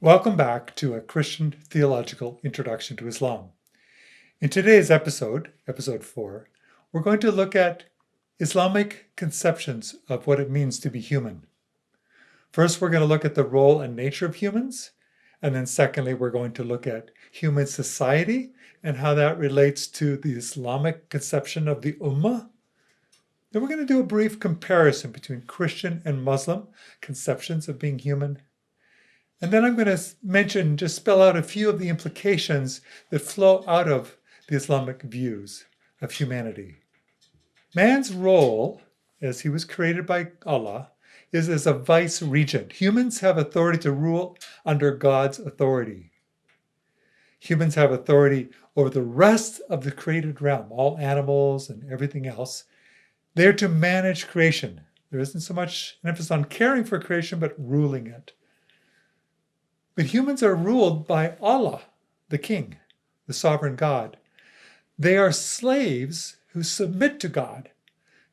Welcome back to a Christian Theological Introduction to Islam. In today's episode, episode 4, we're going to look at Islamic conceptions of what it means to be human. First, we're going to look at the role and nature of humans, and then secondly, we're going to look at human society and how that relates to the Islamic conception of the Ummah. Then we're going to do a brief comparison between Christian and Muslim conceptions of being human. And then I'm going to just spell out a few of the implications that flow out of the Islamic views of humanity. Man's role, as he was created by Allah, is as a vice-regent. Humans have authority to rule under God's authority. Humans have authority over the rest of the created realm, all animals and everything else. They're to manage creation. There isn't so much an emphasis on caring for creation, but ruling it. But humans are ruled by Allah, the King, the sovereign God. They are slaves who submit to God,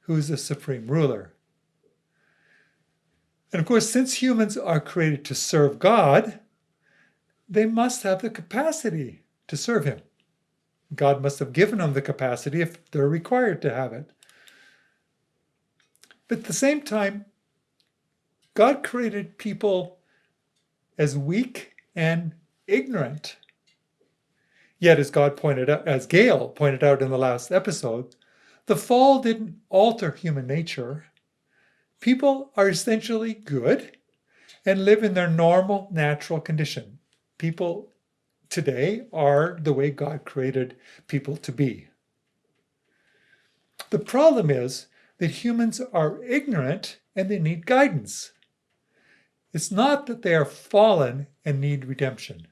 who is the supreme ruler. And of course, since humans are created to serve God, they must have the capacity to serve Him. God must have given them the capacity if they're required to have it. But at the same time, God created people as weak and ignorant. Yet, as Gail pointed out in the last episode, the fall didn't alter human nature. People are essentially good and live in their normal, natural condition. People today are the way God created people to be. The problem is that humans are ignorant and they need guidance. It's not that they are fallen and need redemption.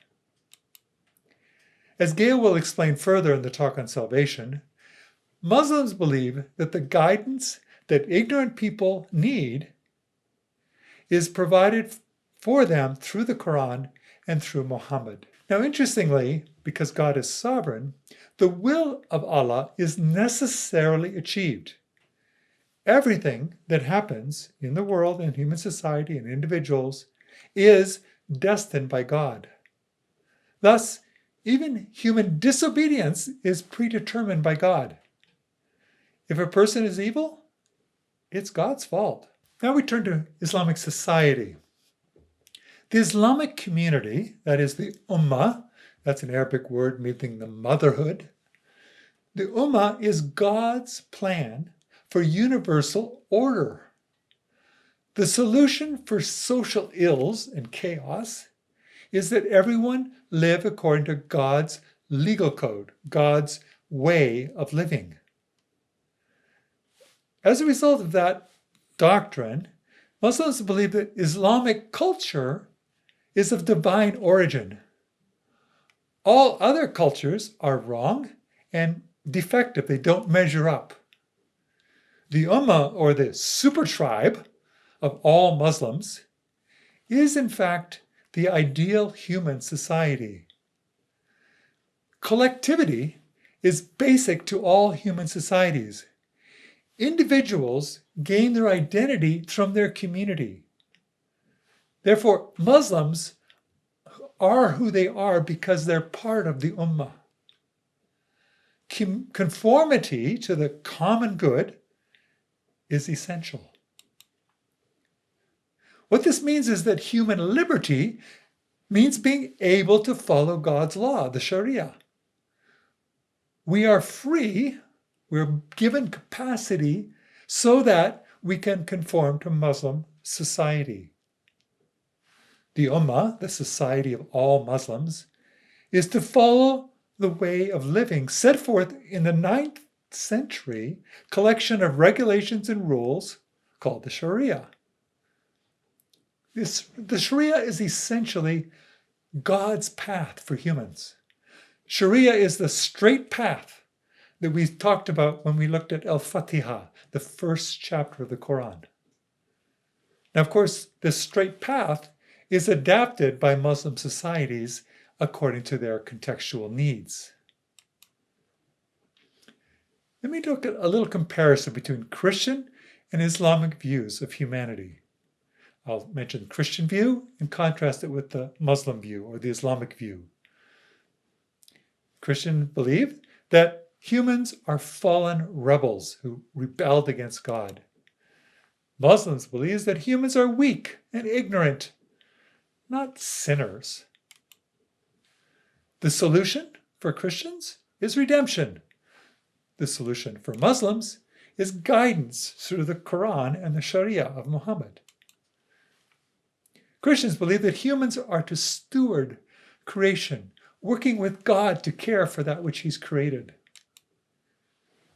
As Gail will explain further in the talk on salvation, Muslims believe that the guidance that ignorant people need is provided for them through the Qur'an and through Muhammad. Now, interestingly, because God is sovereign, the will of Allah is necessarily achieved. Everything that happens in the world and human society and individuals is destined by God. Thus, even human disobedience is predetermined by God. If a person is evil, it's God's fault. Now we turn to Islamic society. The Islamic community, that is the Ummah, that's an Arabic word meaning the motherhood. The Ummah is God's plan for universal order. The solution for social ills and chaos is that everyone live according to God's legal code, God's way of living. As a result of that doctrine, Muslims believe that Islamic culture is of divine origin. All other cultures are wrong and defective. They don't measure up. The Ummah, or the super tribe of all Muslims, is in fact the ideal human society. Collectivity is basic to all human societies. Individuals gain their identity from their community. Therefore, Muslims are who they are because they're part of the Ummah. Conformity to the common good is essential. What this means is that human liberty means being able to follow God's law, the Sharia. We are free, we're given capacity so that we can conform to Muslim society. The Ummah, the society of all Muslims, is to follow the way of living set forth in the 9th century collection of regulations and rules called the Sharia. The Sharia is essentially God's path for humans. Sharia is the straight path that we talked about when we looked at Al-Fatiha, the first chapter of the Qur'an. Now, of course, this straight path is adapted by Muslim societies according to their contextual needs. Let me look at a little comparison between Christian and Islamic views of humanity. I'll mention the Christian view and contrast it with the Muslim view or the Islamic view. Christians believe that humans are fallen rebels who rebelled against God. Muslims believe that humans are weak and ignorant, not sinners. The solution for Christians is redemption. The solution for Muslims is guidance through the Qur'an and the Sharia of Muhammad. Christians believe that humans are to steward creation, working with God to care for that which He's created.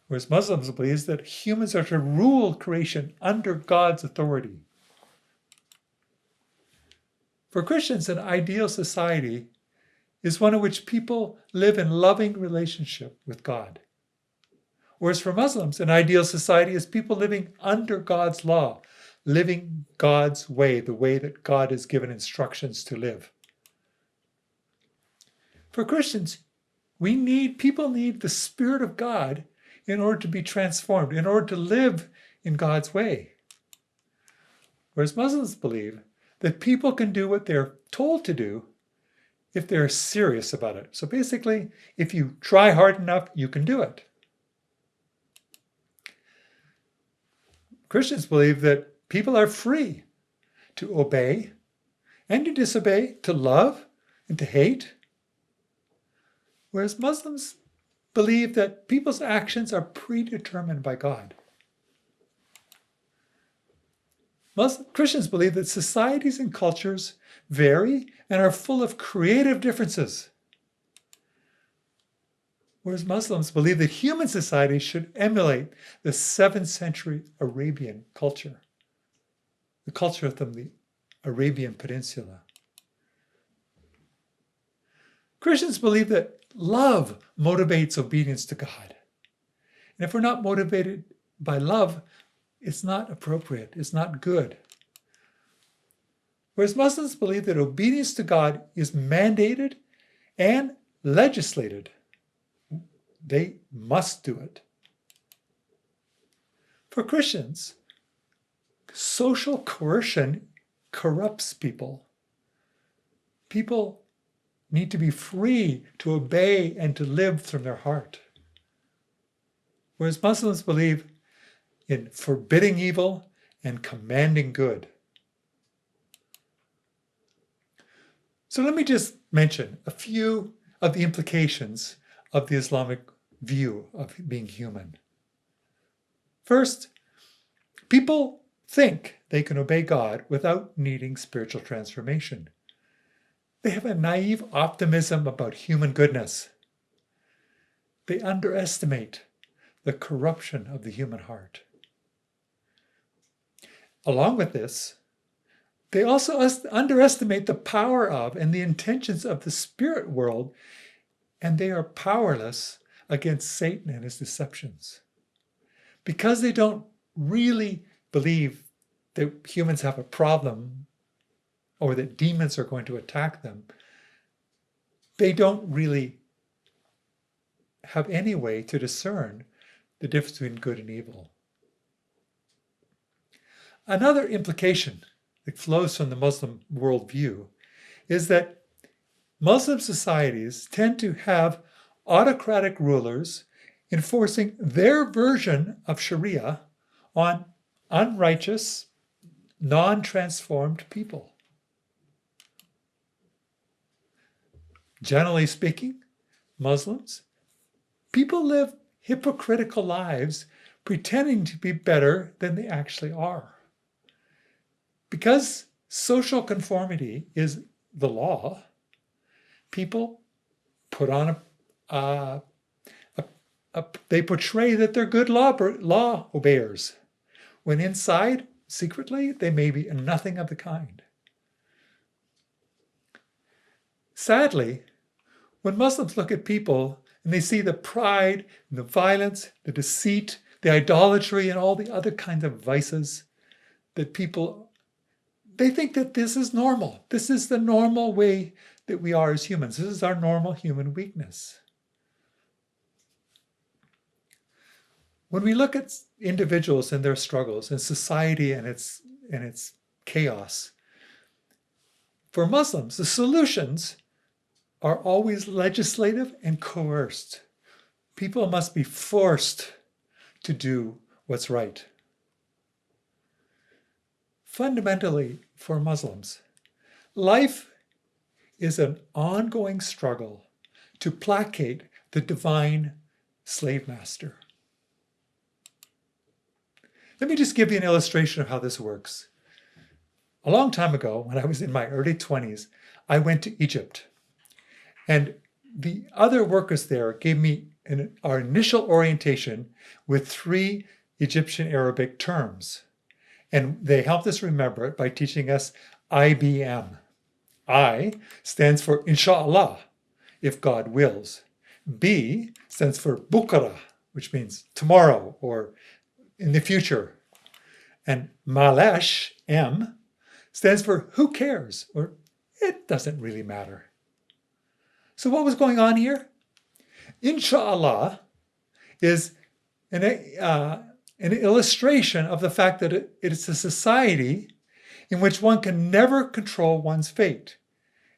Whereas Muslims believe that humans are to rule creation under God's authority. For Christians, an ideal society is one in which people live in loving relationship with God. Whereas for Muslims, an ideal society is people living under God's law, living God's way, the way that God has given instructions to live. For Christians, people need the Spirit of God in order to be transformed, in order to live in God's way. Whereas Muslims believe that people can do what they're told to do if they're serious about it. So basically, if you try hard enough, you can do it. Christians believe that people are free to obey and to disobey, to love and to hate. Whereas Muslims believe that people's actions are predetermined by God. Christians believe that societies and cultures vary and are full of creative differences. Whereas Muslims believe that human society should emulate the 7th century Arabian culture, the culture from the Arabian Peninsula. Christians believe that love motivates obedience to God. And if we're not motivated by love, it's not appropriate, it's not good. Whereas Muslims believe that obedience to God is mandated and legislated. They must do it. For Christians, social coercion corrupts people. People need to be free to obey and to live from their heart. Whereas Muslims believe in forbidding evil and commanding good. So let me just mention a few of the implications of the Islamic view of being human. First, people think they can obey God without needing spiritual transformation. They have a naive optimism about human goodness. They underestimate the corruption of the human heart. Along with this, they also underestimate the power of and the intentions of the spirit world, and they are powerless against Satan and his deceptions. Because they don't really believe that humans have a problem or that demons are going to attack them, they don't really have any way to discern the difference between good and evil. Another implication that flows from the Muslim worldview is that Muslim societies tend to have autocratic rulers enforcing their version of Sharia on unrighteous, non-transformed people. Generally speaking, people live hypocritical lives pretending to be better than they actually are. Because social conformity is the law, people put on they portray that they're good law obeyers, when inside, secretly, they may be nothing of the kind. Sadly, when Muslims look at people and they see the pride, and the violence, the deceit, the idolatry, and all the other kinds of vices that they think that this is normal. This is the normal way that we are as humans. This is our normal human weakness. When we look at individuals and their struggles, and society and its chaos. For Muslims, the solutions are always legislative and coerced. People must be forced to do what's right. Fundamentally, for Muslims, life is an ongoing struggle to placate the divine slave master. Let me just give you an illustration of how this works. A long time ago, when I was in my early 20s, I went to Egypt. And the other workers there gave me our initial orientation with 3 Egyptian Arabic terms. And they helped us remember it by teaching us IBM. I stands for Inshallah, if God wills. B stands for Bukara, which means tomorrow or in the future. And Malesh, M, stands for who cares, or it doesn't really matter. So what was going on here? Inshallah is an illustration of the fact that it is a society in which one can never control one's fate.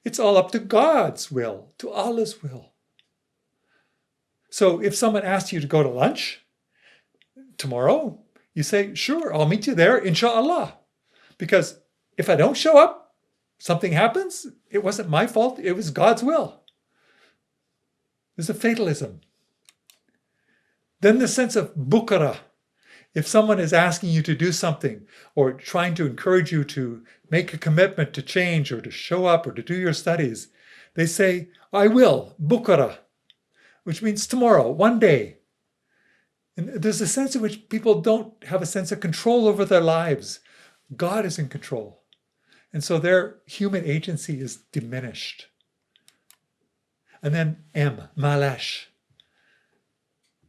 It's all up to God's will, to Allah's will. So if someone asks you to go to lunch tomorrow, you say, sure, I'll meet you there, inshallah. Because if I don't show up, something happens, it wasn't my fault, it was God's will. There's a fatalism. Then the sense of bukara. If someone is asking you to do something or trying to encourage you to make a commitment to change or to show up or to do your studies, they say, I will, bukara, which means tomorrow, one day. And there's a sense in which people don't have a sense of control over their lives. God is in control. And so their human agency is diminished. And then M, Malash.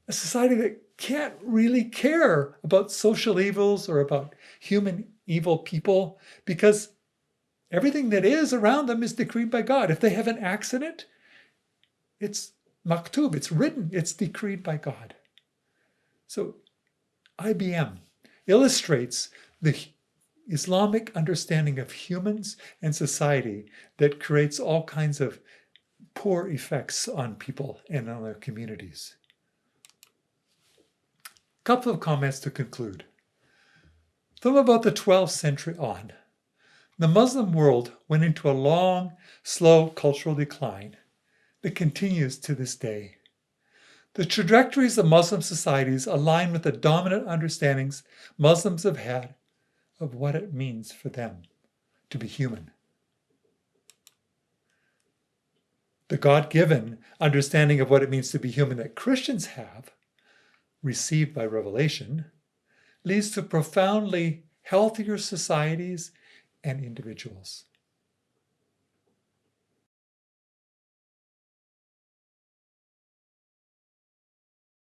A society that can't really care about social evils or about human evil people because everything that is around them is decreed by God. If they have an accident, it's maktub, it's written, it's decreed by God. So IBM illustrates the Islamic understanding of humans and society that creates all kinds of poor effects on people and on their communities. A couple of comments to conclude. From about the 12th century on, the Muslim world went into a long, slow cultural decline that continues to this day. The trajectories of Muslim societies align with the dominant understandings Muslims have had of what it means for them to be human. The God-given understanding of what it means to be human that Christians have, received by revelation, leads to profoundly healthier societies and individuals.